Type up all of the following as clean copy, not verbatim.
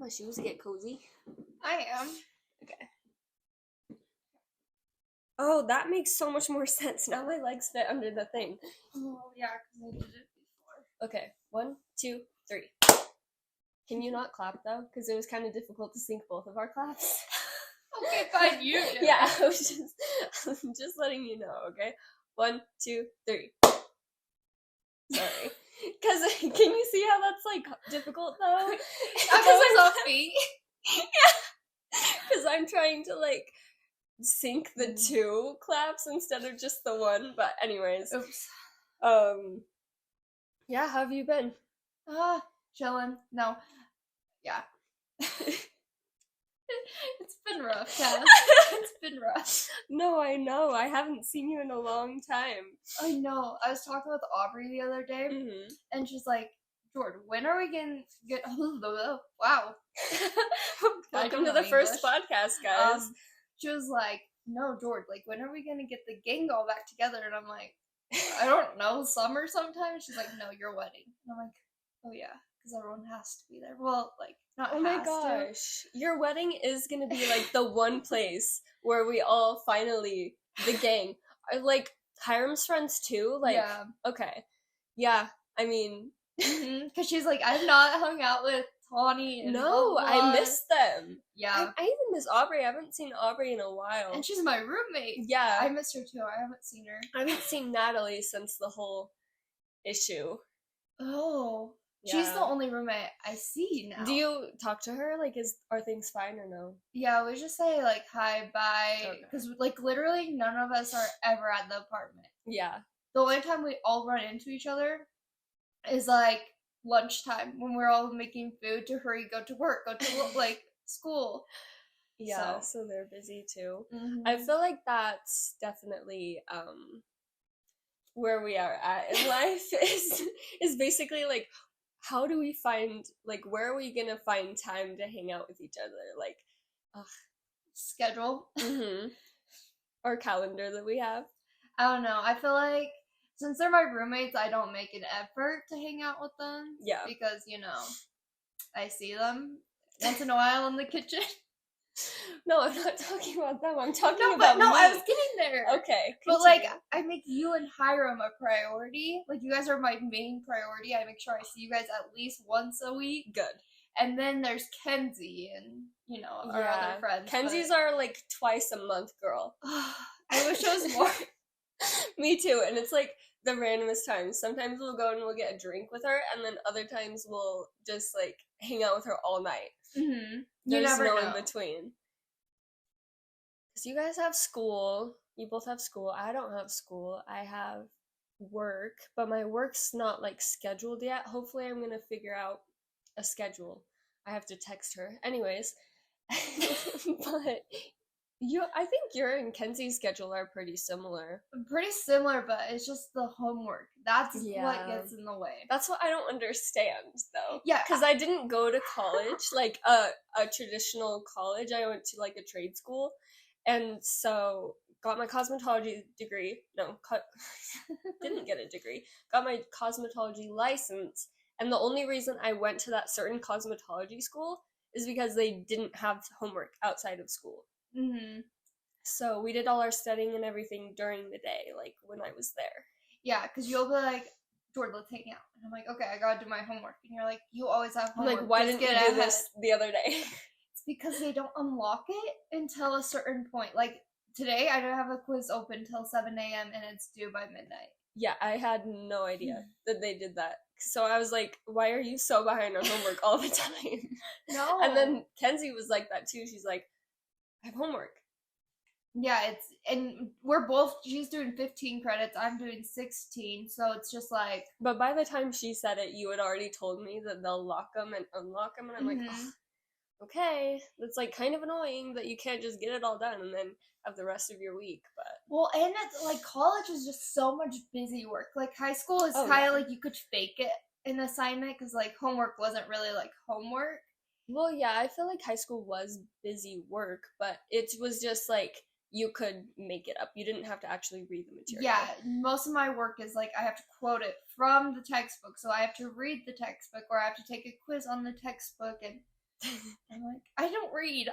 my shoes to get cozy? I am. Okay. Oh, that makes so much more sense. Now my legs fit under the thing. Oh, yeah, because I did it before. Okay, 1, 2, 3. Can you not clap, though? Because it was kind of difficult to sync both of our claps. Okay, fine, you do. Yeah, I was just letting you know, okay? 1, 2, 3. Sorry. Because, can you see how that's, like, difficult, though? Because there's no feet. Yeah. Because I'm trying to, like, sync the 2 claps instead of just the 1. But anyways. Oops. Yeah, how have you been? Chilling. No. Yeah. It's been rough, Cass. It's been rough. No, I know. I haven't seen you in a long time. I know. I was talking with Aubrey the other day, and she's like, Jordan, when are we gonna get... Wow. Welcome to the first podcast, guys. She was like, no, Jordan, like, when are we gonna get the gang all back together? And I'm like, I don't know, summer sometime? She's like, no, your wedding. And I'm like, oh yeah, because everyone has to be there. Well, like, not oh my gosh. Your wedding is gonna be, like, the one place where we all finally, the gang, are, like, Hiram's friends too? Like, yeah. Okay. Yeah, I mean... Because she's like, I've not hung out with Tawny and no, I miss them. Yeah. I even miss Aubrey. I haven't seen Aubrey in a while. And she's my roommate. Yeah. I miss her too. I haven't seen her. I haven't seen Natalie since the whole issue. Oh. Yeah. She's the only roommate I see now. Do you talk to her? Like, are things fine or no? Yeah, we just say, like, hi, bye. Because, like, literally none of us are ever at the apartment. Yeah. The only time we all run into each other is, like, lunchtime when we're all making food to hurry, go to work, go to, like, school. Yeah, so they're busy, too. I feel like that's definitely, where we are at in life is basically, like, how do we find, like, where are we gonna find time to hang out with each other? Like, schedule. Our calendar that we have. I don't know. I feel like since they're my roommates, I don't make an effort to hang out with them. Yeah. Because, you know, I see them once in a while in the kitchen. No, I'm not talking about them. I'm talking about me. No, I was getting there. Okay. Continue. But, like, I make you and Hiram a priority. Like, you guys are my main priority. I make sure I see you guys at least once a week. Good. And then there's Kenzie and, you know, our other friends. Kenzie's our, like, twice a month girl. I wish it was more. Me too. And it's, like, the randomest times. Sometimes we'll go and we'll get a drink with her, and then other times we'll just, like, hang out with her all night. There's no in between. Because you guys have school. You both have school. I don't have school. I have work. But my work's not, like, scheduled yet. Hopefully I'm going to figure out a schedule. I have to text her. Anyways. But... I think your and Kenzie's schedule are pretty similar. Pretty similar, but it's just the homework. That's what gets in the way. That's what I don't understand, though. Yeah. Because I didn't go to college, like a traditional college. I went to, like, a trade school. And so, got my cosmetology degree. No, didn't get a degree. Got my cosmetology license. And the only reason I went to that certain cosmetology school is because they didn't have homework outside of school. So we did all our studying and everything during the day, like, when I was there. Yeah, because you'll be like, Jordan, let's hang out. And I'm like, okay, I gotta do my homework. And you're like, you always have homework. I'm like, why didn't you do this the other day? It's because they don't unlock it until a certain point. Like, today, I don't have a quiz open till 7 a.m. and it's due by midnight. Yeah, I had no idea that they did that. So I was like, why are you so behind on homework all the time? No. And then Kenzie was like that, too. She's like, I have homework. Yeah, and she's doing 15 credits, I'm doing 16, so it's just like... But by the time she said it, you had already told me that they'll lock them and unlock them, and I'm like, oh, okay. That's, like, kind of annoying that you can't just get it all done and then have the rest of your week, but... Well, and it's, like, college is just so much busy work. Like, high school is kind of like you could fake it an assignment, because, like, homework wasn't really, like, homework. Well, yeah, I feel like high school was busy work, but it was just, like, you could make it up. You didn't have to actually read the material. Yeah, most of my work is, like, I have to quote it from the textbook, so I have to read the textbook, or I have to take a quiz on the textbook, and I'm like, I don't read.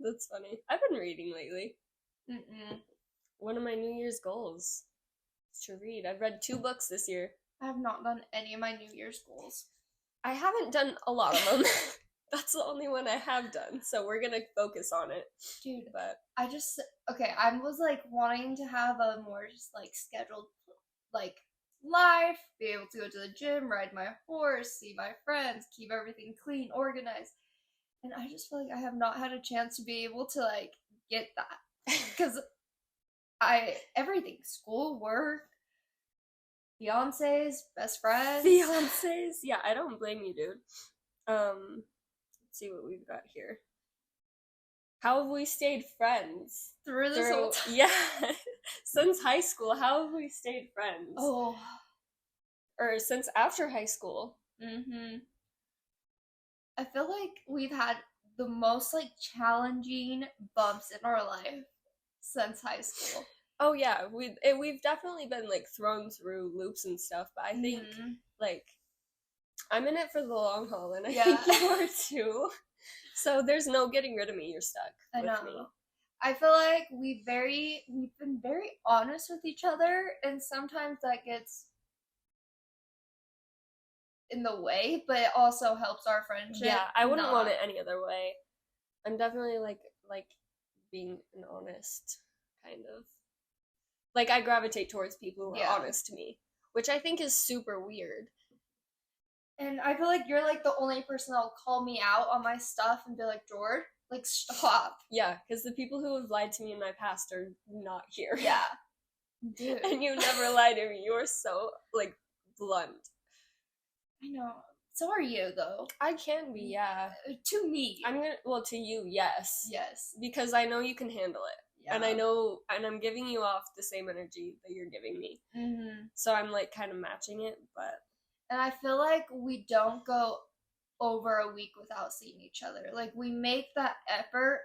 That's funny. I've been reading lately. One of my New Year's goals is to read. I've read 2 books this year. I have not done any of my New Year's goals. I haven't done a lot of them. That's the only one I have done, so we're gonna focus on it. Dude, but I was like wanting to have a more just like scheduled like life, be able to go to the gym, ride my horse, see my friends, keep everything clean, organized. And I just feel like I have not had a chance to be able to like get that. Because everything, school, work, fiancés, best friends. Fiancés? Yeah, I don't blame you, dude. Let's see what we've got here. How have we stayed friends? Through this whole time? Yeah. Since high school, how have we stayed friends? Oh. Or since after high school. I feel like we've had the most like challenging bumps in our life since high school. Oh yeah, we've definitely been like thrown through loops and stuff, but I think like I'm in it for the long haul, and I think you are too. So there's no getting rid of me. You're stuck with me. I feel like we've been very honest with each other, and sometimes that gets in the way, but it also helps our friendship. Yeah, I wouldn't want it any other way. I'm definitely like being an honest kind of. Like, I gravitate towards people who are honest to me, which I think is super weird. And I feel like you're, like, the only person that'll call me out on my stuff and be like, George, like, stop. Yeah, because the people who have lied to me in my past are not here. Yeah. Dude. And you never lie to me. You're so, like, blunt. I know. So are you, though. I can be, yeah. To me. To you, yes. Yes. Because I know you can handle it. Yeah. And I know, and I'm giving you off the same energy that you're giving me. So I'm, like, kind of matching it, but. And I feel like we don't go over a week without seeing each other. Like, we make that effort,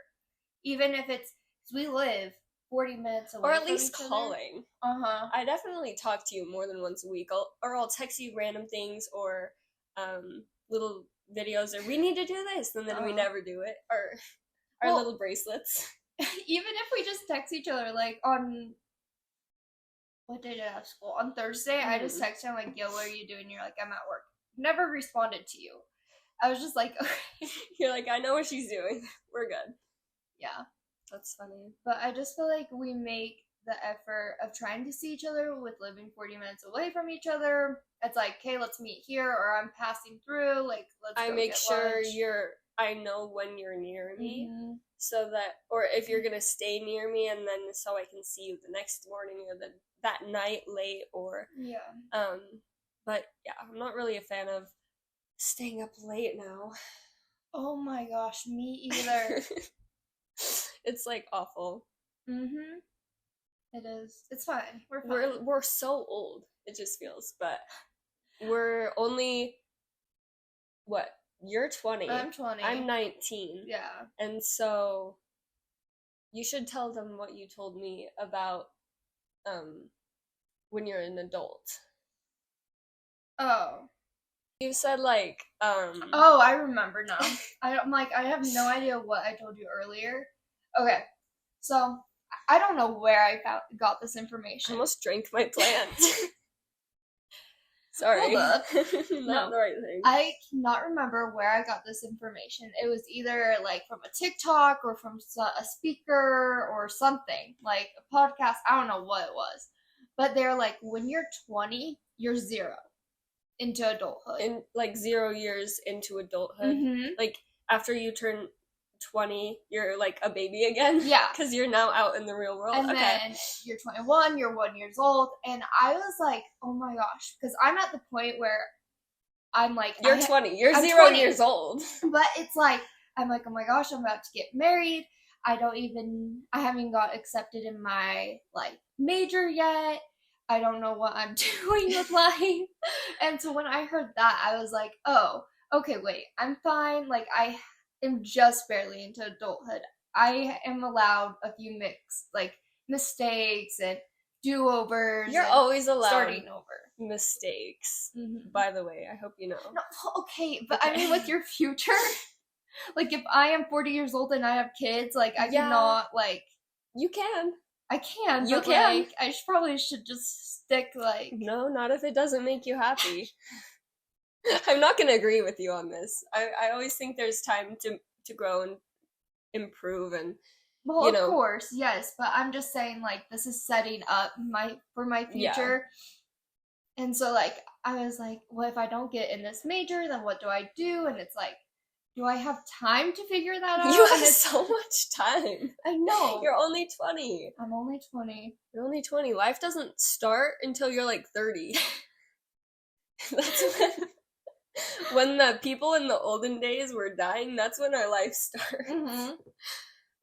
even if it's, because we live 40 minutes away or at least calling. Uh-huh. I definitely talk to you more than once a week. I'll text you random things or little videos, or we need to do this, and then we never do it. Or our little bracelets. Even if we just text each other, like, on, what day did I have school? On Thursday, I just texted him, like, yo, what are you doing? You're like, I'm at work. Never responded to you. I was just like, okay. You're like, I know what she's doing. We're good. Yeah. That's funny. But I just feel like we make the effort of trying to see each other with living 40 minutes away from each other. It's like, okay, let's meet here, or I'm passing through, like, let's go make get sure lunch. I know when you're near me, so that, or if you're gonna stay near me, and then so I can see you the next morning, or that night late, or but yeah, I'm not really a fan of staying up late now. Oh my gosh, me either. It's like awful. It is. It's fine. We're fine. We're so old. It just feels, but we're only what? You're 20. I'm 20. I'm 19. Yeah. And so you should tell them what you told me about when you're an adult. Oh. You said like Oh, I remember now. I'm like, I have no idea what I told you earlier. Okay. So, I don't know where I got this information. I almost drank my plant. Sorry. Hold up. Not the right thing. I cannot remember where I got this information. It was either like from a TikTok or from a speaker or something, like a podcast. I don't know what it was. But they're like, when you're 20, you're 0 into adulthood. In like 0 years into adulthood. Like after you turn 20, you're like a baby again. Yeah. Because you're now out in the real world. And then you're 21, you're 1 year old. And I was like, oh my gosh. Because I'm at the point where I'm like. You're 20. You're 0 years old. But it's like, I'm like, oh my gosh, I'm about to get married. I haven't got accepted in my like major yet. I don't know what I'm doing with life. And so when I heard that, I was like, oh, okay, wait, I'm fine. Like, I am just barely into adulthood. I am allowed a few mistakes and do-overs. You're always allowed starting over. Mistakes. Mm-hmm. By the way, I hope you know. No, okay, but I mean, with your future, like, if I am 40 years old and I have kids, like, I cannot, like... You can. I can, but, like, I probably should just stick, like... No, not if it doesn't make you happy. I'm not going to agree with you on this. I always think there's time to grow and improve and, well, of course, yes, but I'm just saying, like, this is setting up for my future. Yeah. And so, like, I was like, well, if I don't get in this major, then what do I do? And it's like, do I have time to figure that out? You have so much time. I know. You're only 20. I'm only 20. You're only 20. Life doesn't start until you're, like, 30. That's when the people in the olden days were dying, that's when our life starts. Mm-hmm.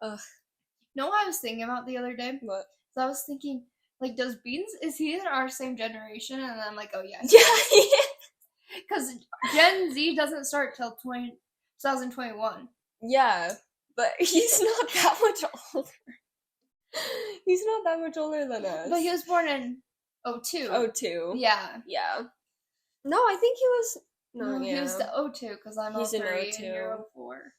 Ugh. You know what I was thinking about the other day? What? So I was thinking, like, is he in our same generation? And I'm like, oh, yeah. Yeah. Because Gen Z doesn't start till 2021. Yeah, but he's not that much older. He's not that much older than us. But he was born in 02. 02. Yeah. Yeah. No, I think he was... No, he was the 02, because I'm 03 and you're 04.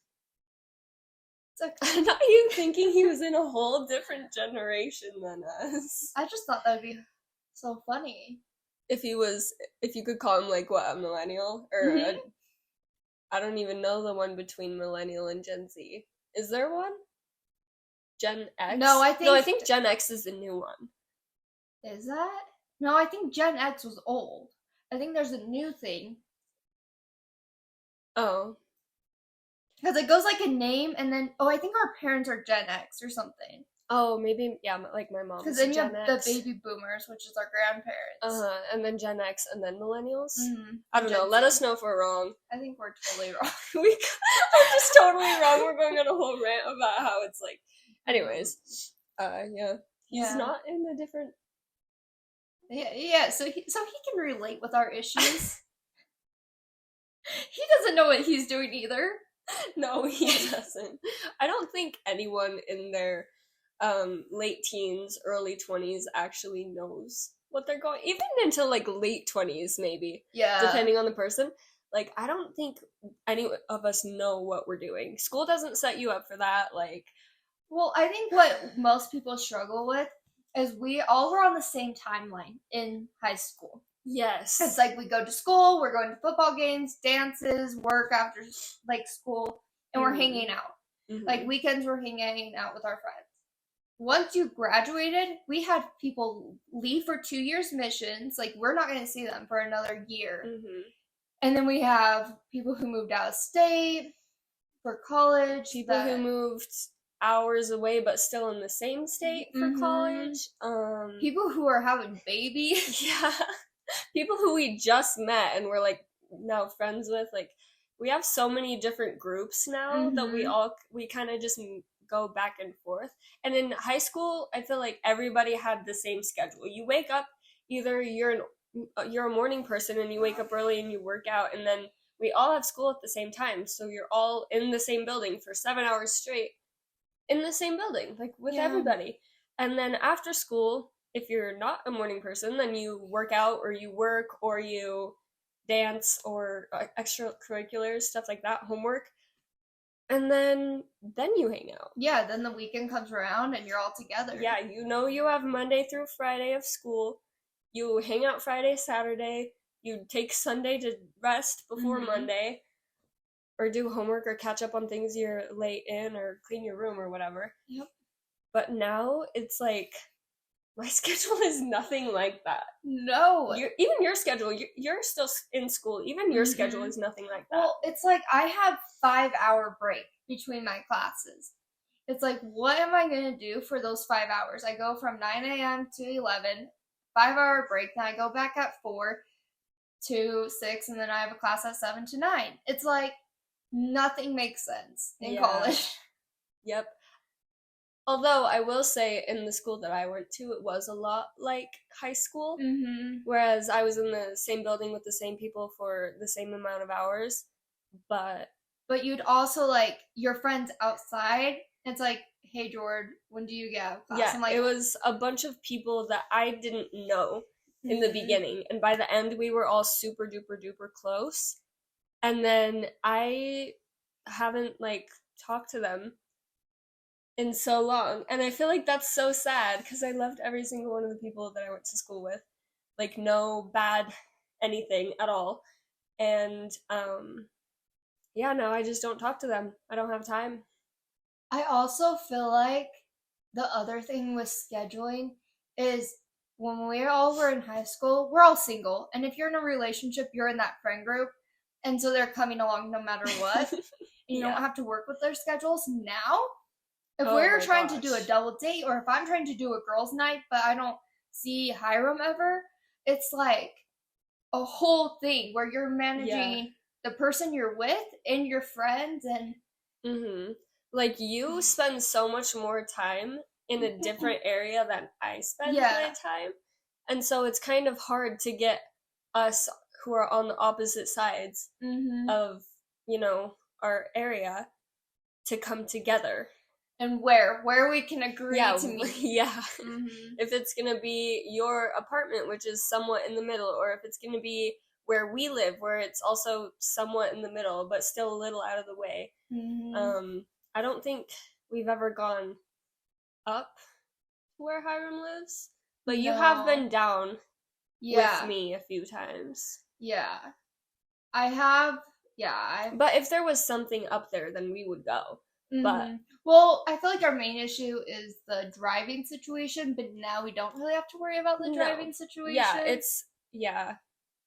Are not you thinking he was in a whole different generation than us? I just thought that would be so funny. If you could call him, like, what, a millennial? Or I don't even know the one between millennial and Gen Z. Is there one? Gen X? No, I think Gen X is the new one. Is that? No, I think Gen X was old. I think there's a new thing. Oh. Because it goes like a name, and then, I think our parents are Gen X or something. Oh, maybe, yeah, like my mom. Because then you have the baby boomers, which is our grandparents. And then Gen X, and then millennials. Mm-hmm. I don't know. Let us know if we're wrong. I think we're totally wrong. We're just totally wrong. We're going on a whole rant about how it's like. Anyways, yeah, he's not in a different. Yeah. So he can relate with our issues. He doesn't know what he's doing either. No, he doesn't. I don't think anyone in their late teens, early 20s actually knows what they're going, even until like late 20s maybe. Yeah. Depending on the person. Like, I don't think any of us know what we're doing. School doesn't set you up for that. Like, well, I think what most people struggle with is we all were on the same timeline in high school. Yes. It's like we go to school, we're going to football games, dances, work after like school, and we're hanging out. Mm-hmm. Like weekends we're hanging out with our friends. Once you graduated, we had people leave for 2 years missions. Like we're not going to see them for another year. Mm-hmm. And then we have people who moved out of state for college. People who moved hours away but still in the same state for college. People who are having babies. Yeah. People who we just met and we're like now friends with. Like we have so many different groups now that we kind of just go back and forth. And in high school, I feel like everybody had the same schedule. You wake up, either you're a morning person and you wake up early and you work out, and then we all have school at the same time. So you're all in the same building for 7 hours straight in the same building, like with everybody. And then after school, if you're not a morning person, then you work out or you work or you dance or extracurriculars, stuff like that, homework. And then you hang out. Yeah, then the weekend comes around and you're all together. Yeah, you have Monday through Friday of school. You hang out Friday, Saturday. You take Sunday to rest before Monday. Or do homework or catch up on things you're late in or clean your room or whatever. Yep. But now it's like... my schedule is nothing like that. No. Even your schedule, you're still in school. Even your schedule is nothing like that. Well, it's like I have 5-hour break between my classes. It's like, what am I going to do for those 5 hours? I go from 9 a.m. to 11, 5-hour break, then I go back at 4 to 6, and then I have a class at 7 to 9. It's like, nothing makes sense in college. Yep. Although I will say in the school that I went to, it was a lot like high school. Mm-hmm. Whereas I was in the same building with the same people for the same amount of hours. But you'd also like your friends outside. It's like hey, George, when do you get out of class? Yeah, I'm like, it was a bunch of people that I didn't know in the beginning. And by the end, we were all super duper duper close. And then I haven't, like, talked to them in so long. And I feel like that's so sad because I loved every single one of the people that I went to school with. Like, no bad anything at all. And, yeah, no, I just don't talk to them. I don't have time. I also feel like the other thing with scheduling is when we all were in high school, we're all single. And if you're in a relationship, you're in that friend group. And so they're coming along no matter what. And you don't have to work with their schedules. Now, if we're trying to do a double date, or if I'm trying to do a girls' night, but I don't see Hiram ever, it's like a whole thing where you're managing the person you're with and your friends and... Like, you spend so much more time in a different area than I spend my time. And so it's kind of hard to get us who are on the opposite sides of, you know, our area to come together. And where we can agree to meet. Yeah. If it's going to be your apartment, which is somewhat in the middle, or if it's going to be where we live, where it's also somewhat in the middle, but still a little out of the way. I don't think we've ever gone up to where Hiram lives, but you have been down with me a few times. Yeah. I have, But if there was something up there, then we would go. But well, I feel like our main issue is the driving situation, but now we don't really have to worry about the driving situation. Yeah,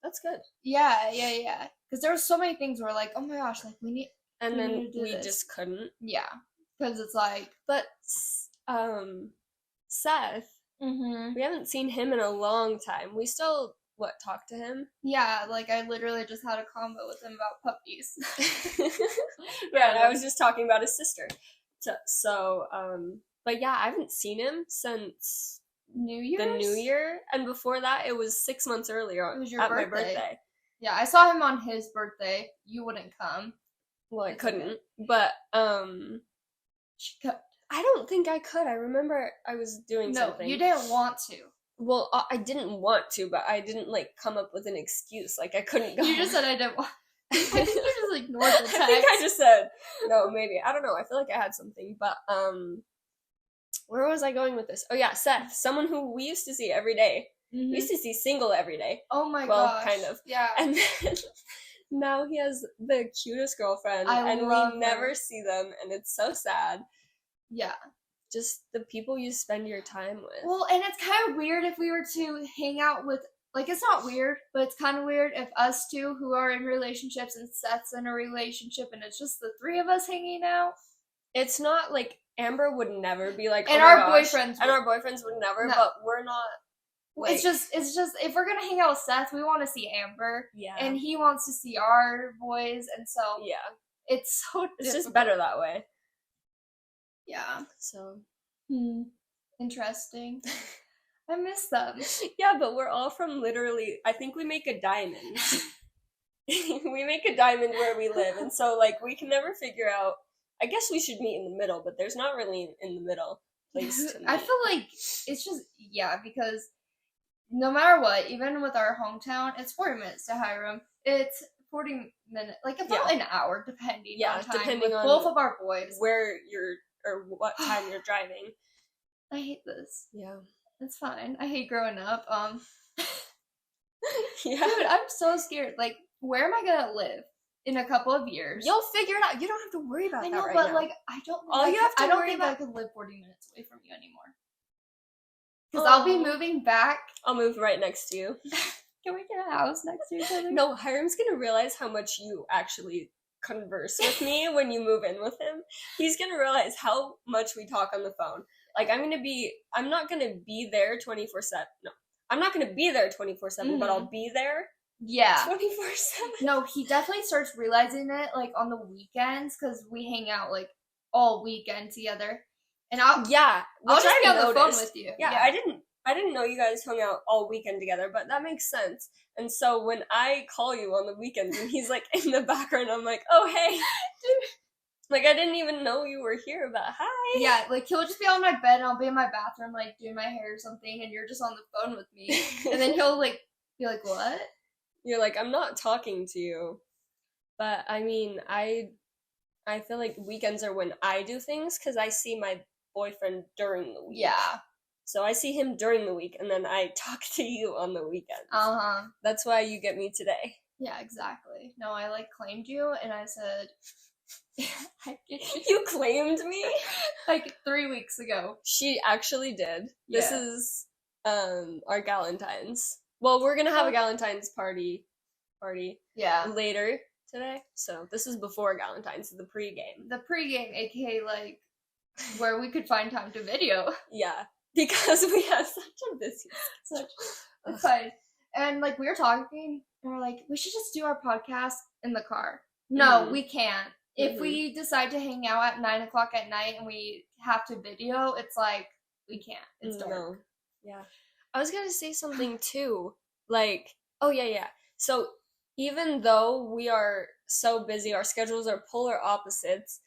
that's good. Yeah. Because there were so many things where like, oh my gosh, like we need... And then we just couldn't. Yeah. Because it's like... But, Seth, we haven't seen him in a long time. We still, talk to him? Yeah, like I literally just had a convo with him about puppies. Yeah, and I was just talking about his sister. So, but yeah, I haven't seen him since... the New Year. And before that, it was 6 months earlier it was your at birthday. My birthday. Yeah, I saw him on his birthday. You wouldn't come. Well, I couldn't, but, I don't think I could. I remember I was doing something. No, you didn't want to. Well, I didn't want to, but I didn't, come up with an excuse. Like, I couldn't go. You just said I didn't want... I think you just ignored the text. I think I just said, no, maybe. I don't know. I feel like I had something, but, where was I going with this? Oh, yeah, Seth, someone who we used to see every day. We used to see single every day. Oh my gosh. Well, kind of. Yeah. And then... Now he has the cutest girlfriend, and we never see them, and it's so sad. Yeah. Just the people you spend your time with. Well, and it's kind of weird if we were to hang out with, like, it's not weird, but it's kind of weird if us two who are in relationships and Seth's in a relationship, and it's just the three of us hanging out. It's not, like, Amber would never be like, and oh our gosh. boyfriends and our boyfriends would never, but we're not. Like, it's just if we're gonna hang out with Seth, we want to see Amber, yeah, and he wants to see our boys, and so it's so it's just better that way. Yeah. So interesting. I miss them. Yeah, but we're all from literally. I think we make a diamond. We make a diamond where we live, and so like we can never figure out. I guess we should meet in the middle, but there's not really in the middle place to meet. I feel like it's just because. No matter what, even with our hometown, it's 40 minutes to Hiram. It's 40 minutes, like about an hour, depending on time. Depending on both of our boys. Where you're, or what time you're driving. I hate this. Yeah. It's fine. I hate growing up. Yeah. Dude, I'm so scared. Like, where am I gonna live in a couple of years? You'll figure it out. You don't have to worry about that right now. I know, but like, I don't think I could live 40 minutes away from you anymore. Because I'll be moving back. I'll move right next to you. Can we get a house next to each other? No, Hiram's gonna realize how much you actually converse with me when you move in with him. He's gonna realize how much we talk on the phone. Like, I'm not gonna be there 24/7. No. I'm not gonna be there 24/7, but I'll be there. Yeah. 24/7. No, he definitely starts realizing it, like, on the weekends, because we hang out, like, all weekend together. And I'll just be on the phone with you. Yeah, I didn't know you guys hung out all weekend together, but that makes sense. And so when I call you on the weekends and he's like in the background, I'm like, oh hey. Like, I didn't even know you were here, but hi. Yeah, like, he'll just be on my bed, and I'll be in my bathroom, like, doing my hair or something, and you're just on the phone with me. And then he'll, like, be like, what? You're like, I'm not talking to you. But, I mean, I feel like weekends are when I do things, because I see my boyfriend during the week. Yeah. So I see him during the week, and then I talk to you on the weekends. Uh-huh. That's why you get me today. Yeah, exactly. No, I, like, claimed you, and I said... I get you. You claimed me? Like 3 weeks ago. She actually did. Yeah. This is our Galentine's. Well, we're gonna have a Galentine's party Yeah. later today. So this is before Galentine's, the pregame. The pregame, aka like where we could find time to video. Yeah. Because we have such a busy schedule. It's fine. And like we were talking and we're like, we should just do our podcast in the car. No, we can't. If we decide to hang out at 9 o'clock at night and we have to video, it's like, we can't. It's dark. No. Yeah. I was going to say something too. Like, oh yeah. So even though we are so busy, our schedules are polar opposites,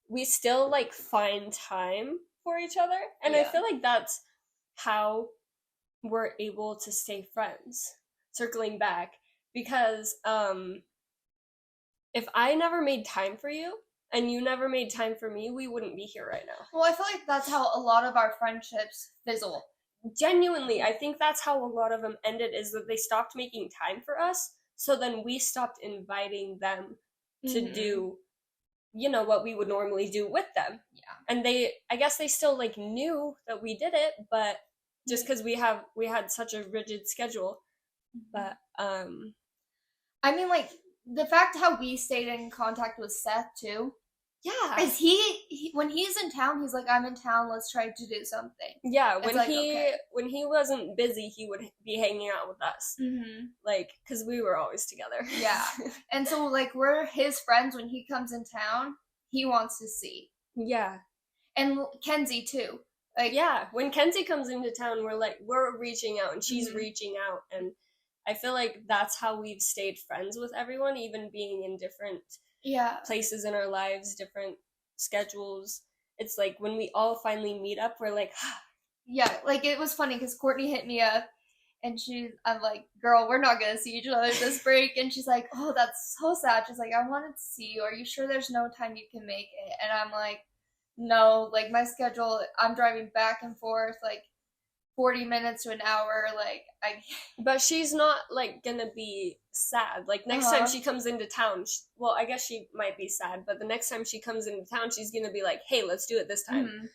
we still like find time for each other. And I feel like that's how we're able to stay friends. Circling back. Because, if I never made time for you, and you never made time for me, we wouldn't be here right now. Well, I feel like that's how a lot of our friendships fizzle. Genuinely, I think that's how a lot of them ended, is that they stopped making time for us, so then we stopped inviting them to do, what we would normally do with them. Yeah. And I guess they still, like, knew that we did it, but just because we had such a rigid schedule. But, I mean, like, the fact how we stayed in contact with Seth too. Yeah. Is he when he's in town, he's like, I'm in town, let's try to do something. Yeah, when he wasn't busy, he would be hanging out with us. Like, because we were always together. Yeah. And so, like, we're his friends. When he comes in town, he wants to see. Yeah. And Kenzie too. Like, yeah, when Kenzie comes into town, we're reaching out, and she's reaching out, and I feel like that's how we've stayed friends with everyone, even being in different places in our lives, different schedules. It's like when we all finally meet up, we're like, yeah, like it was funny because Courtney hit me up and I'm like, girl, we're not going to see each other this break. And she's like, oh, that's so sad. She's like, I wanted to see you. Are you sure there's no time you can make it? And I'm like, no, like my schedule, I'm driving back and forth, like 40 minutes to an hour, like But she's not like gonna be sad. Like next time she comes into town, well, I guess she might be sad, but the next time she comes into town, she's gonna be like, hey, let's do it this time.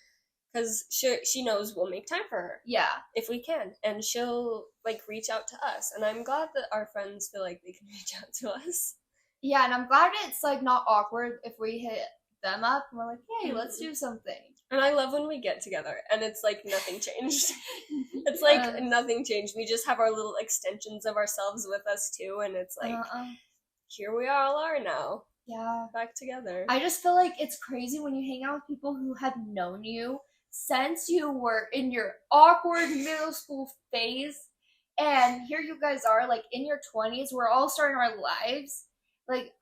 Because she knows we'll make time for her. Yeah. If we can. And she'll like reach out to us. And I'm glad that our friends feel like they can reach out to us. Yeah, and I'm glad it's like not awkward if we hit them up and we're like, hey, let's do something. And I love when we get together and it's like nothing changed. It's like nothing changed. We just have our little extensions of ourselves with us too, and it's like here we all are now. Yeah. Back together. I just feel like it's crazy when you hang out with people who have known you since you were in your awkward middle school phase, and here you guys are like in your 20s. We're all starting our lives. Like,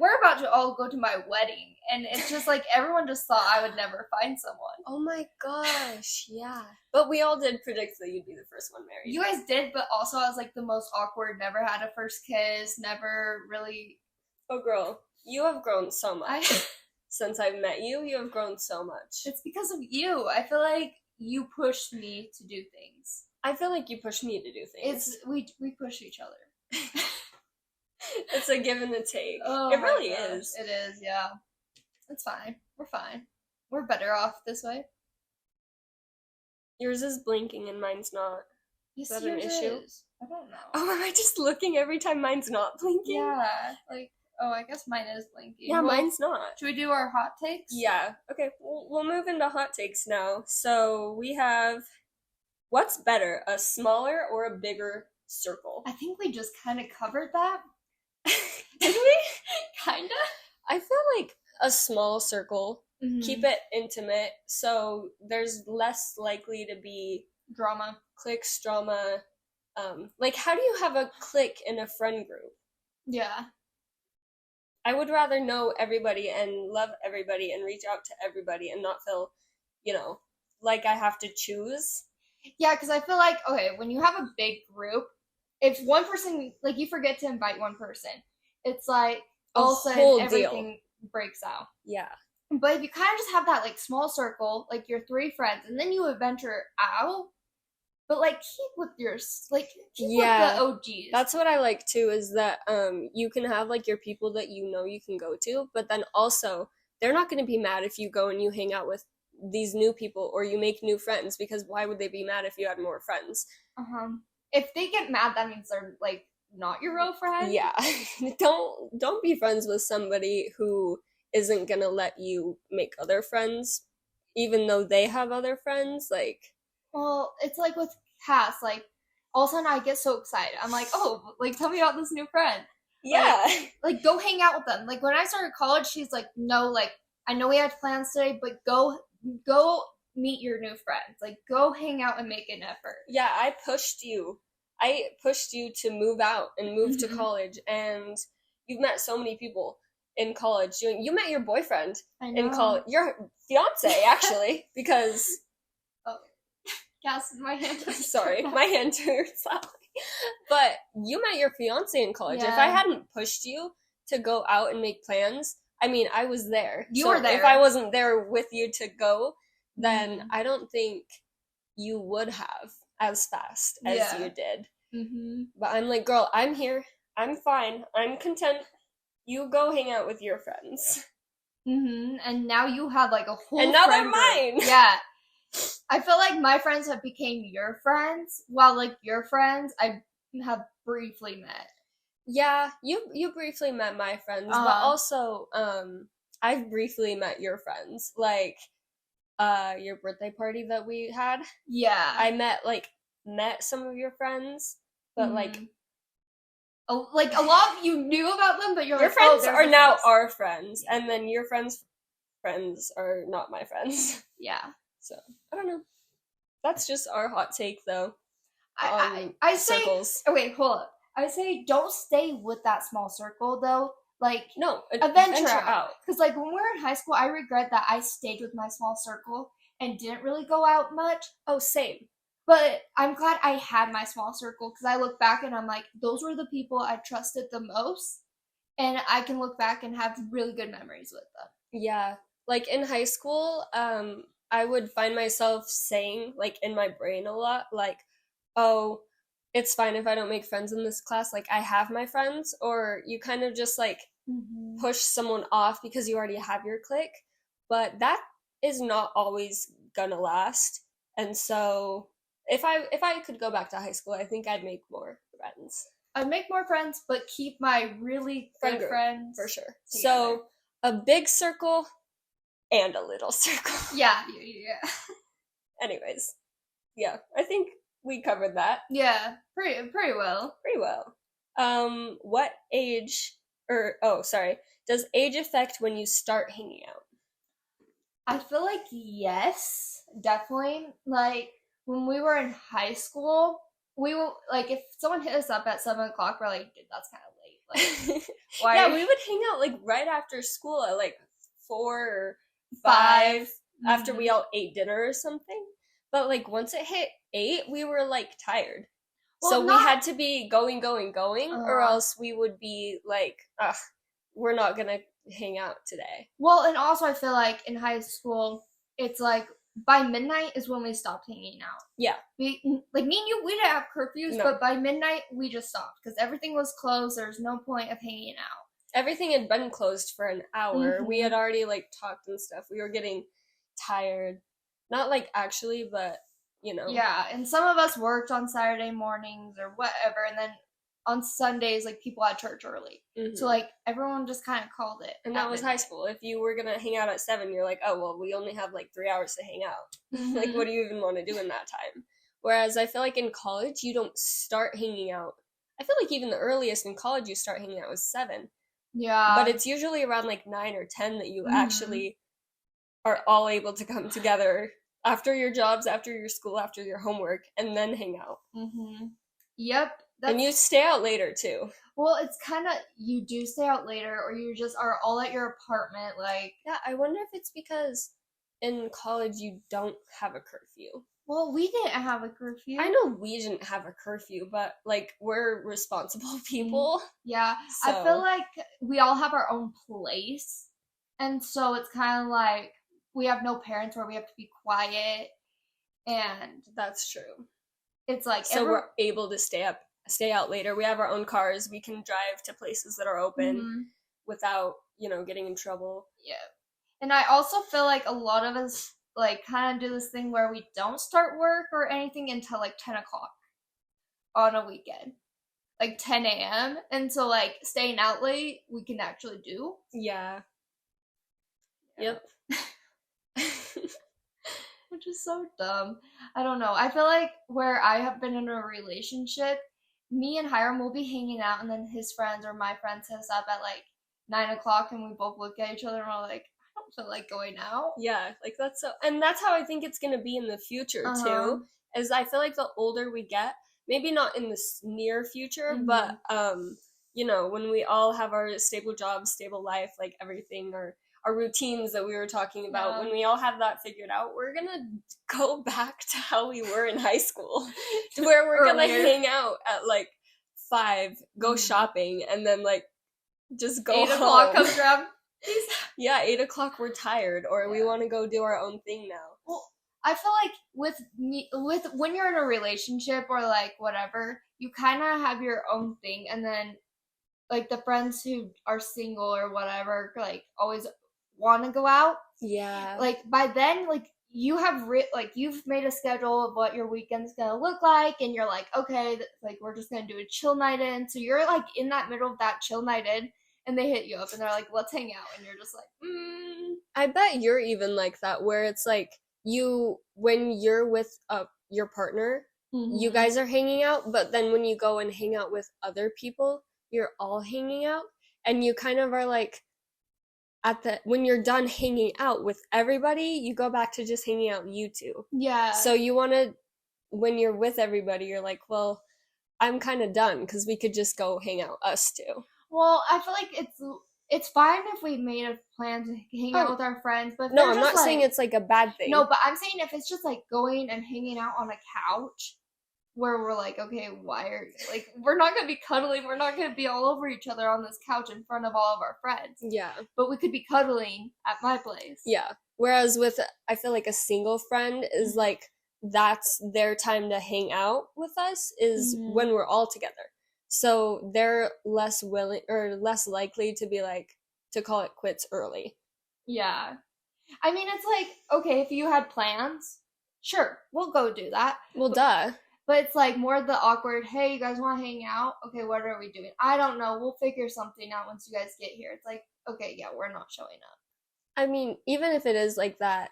we're about to all go to my wedding, and it's just like, everyone just thought I would never find someone. Oh my gosh, yeah. But we all did predict that you'd be the first one married. You guys did, but also I was like the most awkward, never had a first kiss, never really... Oh girl, you have grown so much. Since I've met you, you have grown so much. It's because of you. I feel like you pushed me to do things. I feel like you pushed me to do things. We push each other. It's a give and a take. Oh, it really is. It is, yeah. It's fine. We're fine. We're better off this way. Yours is blinking and mine's not. Yes, is that an issue? I don't know. Oh, am I just looking every time mine's not blinking? Yeah. Like, oh, I guess mine is blinking. Yeah, mine's not. Should we do our hot takes? Yeah. Okay, we'll move into hot takes now. So we have, what's better, a smaller or a bigger circle? I think we just kind of covered that. Did we? Kinda. I feel like a small circle, keep it intimate, so there's less likely to be drama. Cliques, drama. Like, how do you have a clique in a friend group? Yeah. I would rather know everybody and love everybody and reach out to everybody and not feel, like I have to choose. Yeah, because I feel like, okay, when you have a big group, if one person, like, you forget to invite one person, it's like all of a sudden everything breaks out. Yeah. But if you kind of just have that, like, small circle, like your 3 friends, and then you venture out, but, like, keep with with the OGs. That's what I like, too, is that you can have, like, your people that you can go to, but then also, they're not going to be mad if you go and you hang out with these new people or you make new friends, because why would they be mad if you had more friends? If they get mad, that means they're, like, not your real friend. Yeah. Don't be friends with somebody who isn't gonna let you make other friends, even though they have other friends, like... Well, it's like with Cass, like, all of a sudden I get so excited. I'm like, oh, like, tell me about this new friend. Yeah. Like, go hang out with them. Like, when I started college, she's like, no, like, I know we had plans today, but go meet your new friends. Like, go hang out and make an effort. Yeah, I pushed you to move out and move to college, and you've met so many people in college. You met your boyfriend in college. Your fiance, actually, because... Oh, Cass, my hand hurts. Sorry, my hand hurts. But you met your fiance in college. Yeah. If I hadn't pushed you to go out and make plans, I mean, I was there. You were there. If I wasn't there with you to go, then I don't think you would have as fast as you did. But I'm like, girl, I'm here. I'm fine. I'm content. You go hang out with your friends. And now you have, like, a whole and now friend they're mine. Group. Yeah. I feel like my friends have became your friends, while, like, your friends I have briefly met. Yeah, you briefly met my friends, but also I've briefly met your friends. Like, your birthday party that we had. Yeah. I met some of your friends, but like a lot of you knew about them, but your friends are now our friends, and then your friends' friends are not my friends. Yeah. So I don't know. That's just our hot take, though. I say, circles. Oh wait, hold up. I say don't stay with that small circle, though. Like, no, venture out. Because, like, when we were in high school, I regret that I stayed with my small circle and didn't really go out much. Oh, same. But I'm glad I had my small circle, because I look back and I'm like, those were the people I trusted the most, and I can look back and have really good memories with them. Yeah. Like, in high school, I would find myself saying, like, in my brain a lot, like, oh, it's fine if I don't make friends in this class, like, I have my friends, or you kind of just, like, push someone off because you already have your clique, but that is not always gonna last, and so if I could go back to high school, I think I'd make more friends. I'd make more friends, but keep my really good friends. For sure. Together. So, a big circle and a little circle. Yeah. Anyways, yeah, I think we covered that. Yeah, pretty well. Pretty well. What age, does age affect when you start hanging out? I feel like yes, definitely. Like, when we were in high school, we will, like, if someone hit us up at 7 o'clock, we're like, dude, that's kind of late. Like, why? Yeah, we would hang out, like, right after school at, like, 4 or 5 after we all ate dinner or something. But, like, once it hit 8, we were, like, tired. Well, so we had to be going, or else we would be like, ugh, we're not gonna hang out today. Well, and also I feel like in high school, it's like, by midnight is when we stopped hanging out. Yeah. Me and you, we didn't have curfews, but by midnight, we just stopped. Because everything was closed, there's no point of hanging out. Everything had been closed for an hour. We had already, like, talked and stuff. We were getting tired. Not, like, actually, but, you know. Yeah, and some of us worked on Saturday mornings or whatever, and then on Sundays, like, people had church early. So, like, everyone just kind of called it. And that was high school. If you were gonna hang out at 7, you're like, oh, well, we only have, like, 3 hours to hang out. Like, what do you even want to do in that time? Whereas I feel like in college, you don't start hanging out. I feel like even the earliest in college you start hanging out was 7. Yeah. But it's usually around, like, 9 or 10 that you actually are all able to come together after your jobs, after your school, after your homework, and then hang out. Yep. And you stay out later, too. Well, it's kind of, you do stay out later, or you just are all at your apartment, like... Yeah, I wonder if it's because in college you don't have a curfew. Well, we didn't have a curfew. I know we didn't have a curfew, but, like, we're responsible people. Yeah, so. I feel like we all have our own place, and so it's kind of like we have no parents where we have to be quiet, and... That's true. It's like... So we're able to stay out later. We have our own cars. We can drive to places that are open without, getting in trouble. Yeah. And I also feel like a lot of us, like, kind of do this thing where we don't start work or anything until, like, 10 o'clock on a weekend. Like, 10 a.m. And so, like, staying out late, we can actually do. Yeah. Yep. Which is so dumb. I don't know. I feel like where I have been in a relationship, me and Hiram will be hanging out, and then his friends or my friends hit us up at, like, 9 o'clock, and we both look at each other, and we're like, I don't feel like going out. Yeah, like, that's so... And that's how I think it's going to be in the future, too. Is I feel like the older we get, maybe not in the near future, but, when we all have our stable jobs, stable life, like, everything, or our routines that we were talking about, when we all have that figured out, we're gonna go back to how we were in high school, to where we're gonna hang out at, like, 5, go shopping, and then, like, just go 8 o'clock comes around. Yeah, 8 o'clock we're tired, or we want to go do our own thing now. Well, I feel like with when you're in a relationship or, like, whatever, you kind of have your own thing, and then, like, the friends who are single or whatever, like, always want to go out. Yeah. Like, by then, like, you have you've made a schedule of what your weekend's gonna look like, and you're like, okay, like, we're just gonna do a chill night in. So you're, like, in that middle of that chill night in, and they hit you up, and they're like, let's hang out, and you're just like, I bet you're even like that, where it's like, when you're with your partner, you guys are hanging out, but then when you go and hang out with other people, you're all hanging out, and you kind of are like, when you're done hanging out with everybody, you go back to just hanging out you two. Yeah. So you want to, when you're with everybody, you're like, well, I'm kind of done, because we could just go hang out, us two. Well, I feel like it's fine if we made a plan to hang out with our friends, but no, I'm not saying it's, like, a bad thing. No, but I'm saying if it's just, like, going and hanging out on a couch, where we're like, okay, like, we're not gonna be cuddling, we're not gonna be all over each other on this couch in front of all of our friends. Yeah. But we could be cuddling at my place. Yeah. Whereas I feel like a single friend is, like, that's their time to hang out with us, is when we're all together. So they're less willing, or less likely to be, like, to call it quits early. Yeah. I mean, it's like, okay, if you had plans, sure, we'll go do that. Well, duh. But it's, like, more the awkward, hey, you guys want to hang out? Okay, what are we doing? I don't know. We'll figure something out once you guys get here. It's like, okay, yeah, we're not showing up. I mean, even if it is like that,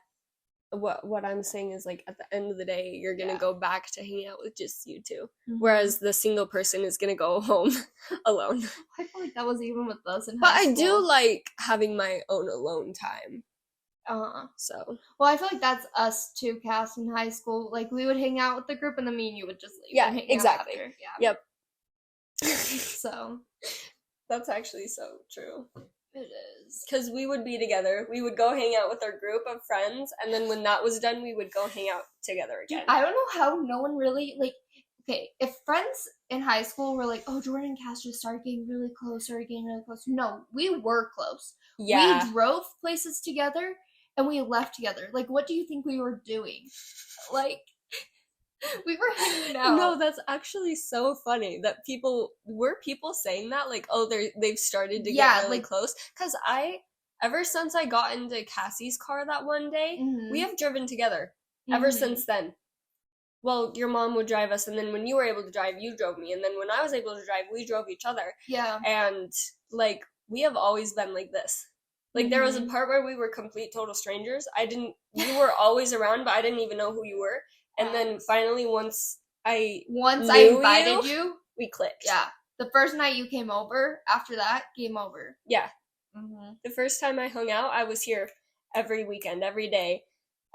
what I'm saying is, like, at the end of the day, you're going to go back to hanging out with just you two. Whereas the single person is going to go home alone. I feel like that was even with us in high school. But I do like having my own alone time. So. Well, I feel like that's us too, Cass, in high school. Like, we would hang out with the group, and then me and you would just leave. Yeah, exactly. Yeah. Yep. So. That's actually so true. It is. Because we would be together. We would go hang out with our group of friends, and then when that was done, we would go hang out together again. I don't know how no one really, like, okay, if friends in high school were like, oh, Jordan and Cass just started getting really close, No, we were close. Yeah. We drove places together, and we left together. Like, what do you think we were doing? Like, we were hanging out. No, that's actually so funny that people saying that, like, oh, they've started to get really close. Because ever since I got into Cassie's car that one day, we have driven together ever since then. Well, your mom would drive us, and then when you were able to drive, you drove me, and then when I was able to drive, we drove each other. Yeah. And, like, we have always been like this. Like, there was a part where we were complete total strangers. You were always around, but I didn't even know who you were. And then finally, once I invited you, we clicked. Yeah. The first night you came over, after that, game over. Yeah. The first time I hung out, I was here every weekend, every day,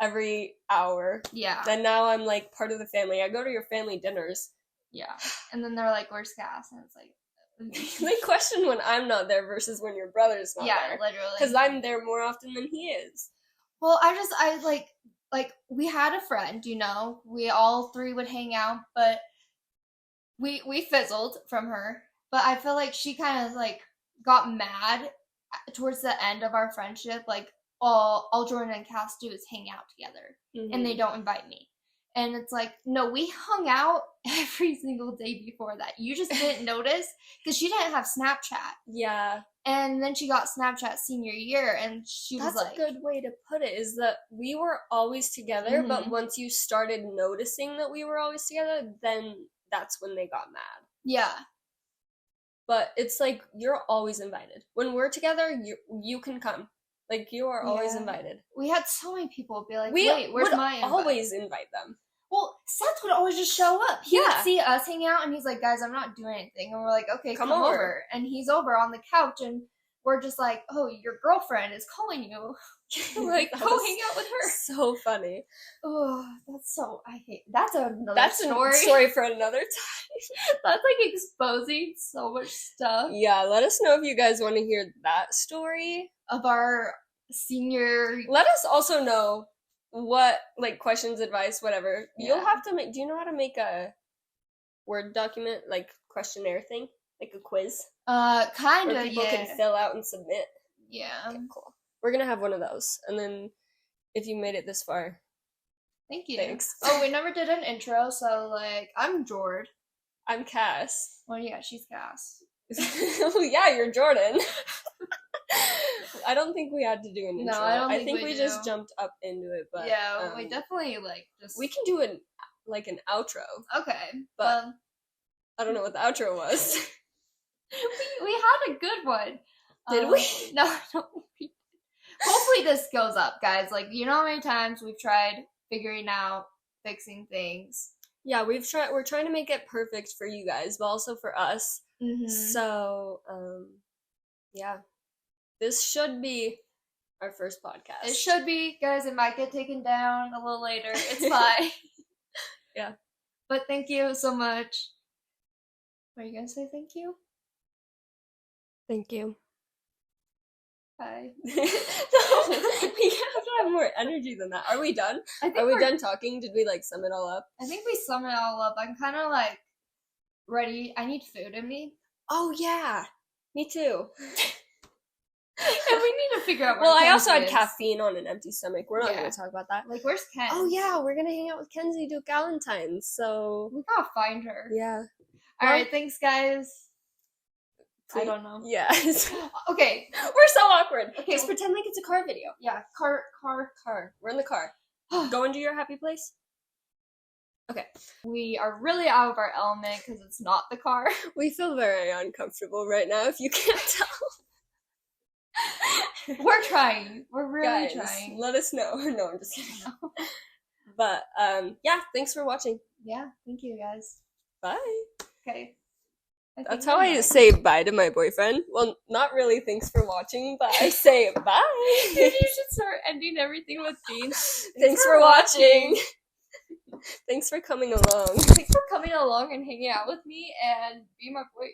every hour. Yeah. Then now I'm, like, part of the family. I go to your family dinners. Yeah. And then they're like, where's Cass? And it's like... They question when I'm not there versus when your brother's not there. Yeah, literally. Because I'm there more often than he is. Well, like, we had a friend, we all three would hang out, but we fizzled from her. But I feel like she kind of, like, got mad towards the end of our friendship. Like, all Jordan and Cass do is hang out together, and they don't invite me. And it's like, no, we hung out every single day before that. You just didn't notice because she didn't have Snapchat. Yeah. And then she got Snapchat senior year, and she was like... That's a good way to put it, is that we were always together, but once you started noticing that we were always together, then that's when they got mad. Yeah. But it's like, you're always invited. When we're together, you can come. Like, you are always invited. We had so many people be like, wait, where's my invite? We always invite them. Well, Seth would always just show up. He would see us hang out, and he's like, guys, I'm not doing anything. And we're like, okay, come over. And he's over on the couch, and we're just like, oh, your girlfriend is calling you. Like, go hang out with her. So funny. Oh, that's another story. That's a story for another time. That's like exposing so much stuff. Yeah, let us know if you guys want to hear that story. Of our senior... Let us also know what, like, questions, advice, whatever. Yeah. You'll have to make... Do you know how to make a Word document, like, questionnaire thing? Like a quiz? Kind of, where people can fill out and submit? Yeah. Okay, cool. We're gonna have one of those. And then, if you made it this far... Thank you. Thanks. Oh, we never did an intro, so, like, I'm Jord. I'm Cass. Well, yeah, she's Cass. Yeah, you're Jordan. I don't think we had to do an intro. No, I don't think we just jumped up into it, but... Yeah, we definitely, like, just... We can do an outro. Okay. But I don't know what the outro was. we had a good one. Did we? No, I don't think we did. Hopefully this goes up, guys. Like, you know how many times we've tried figuring out, fixing things. Yeah, we're trying to make it perfect for you guys, but also for us. Mm-hmm. So, yeah. This should be our first podcast. It should be, guys. It might get taken down a little later. It's fine. Yeah. But thank you so much. Are you gonna say thank you? Thank you. Bye. No, we have to have more energy than that. Are we done? Are we done talking? Did we, like, sum it all up? I think we sum it all up. I'm kind of, like, ready. I need food in me. Oh, yeah. Me too. And we need to figure out where I also had caffeine on an empty stomach. We're not going to talk about that. Like, where's Ken? Oh, yeah. We're going to hang out with Kenzie Duke Galentine's, so... We gotta find her. Yeah. Alright, thanks, guys. Please. I don't know. Yeah. Okay. We're so awkward. Okay, just pretend like it's a car video. Yeah, car. We're in the car. Go into your happy place. Okay. We are really out of our element because it's not the car. We feel very uncomfortable right now, if you can't tell. We're trying. We're really trying. Let us know. No, I'm just kidding. No. But, yeah, thanks for watching. Yeah, thank you, guys. Bye. Okay. That's how I say bye to my boyfriend. Well, not really thanks for watching, but I say bye. Maybe you should start ending everything with beans. Thanks for watching. Thanks for coming along. Thanks for coming along and hanging out with me and being my boy.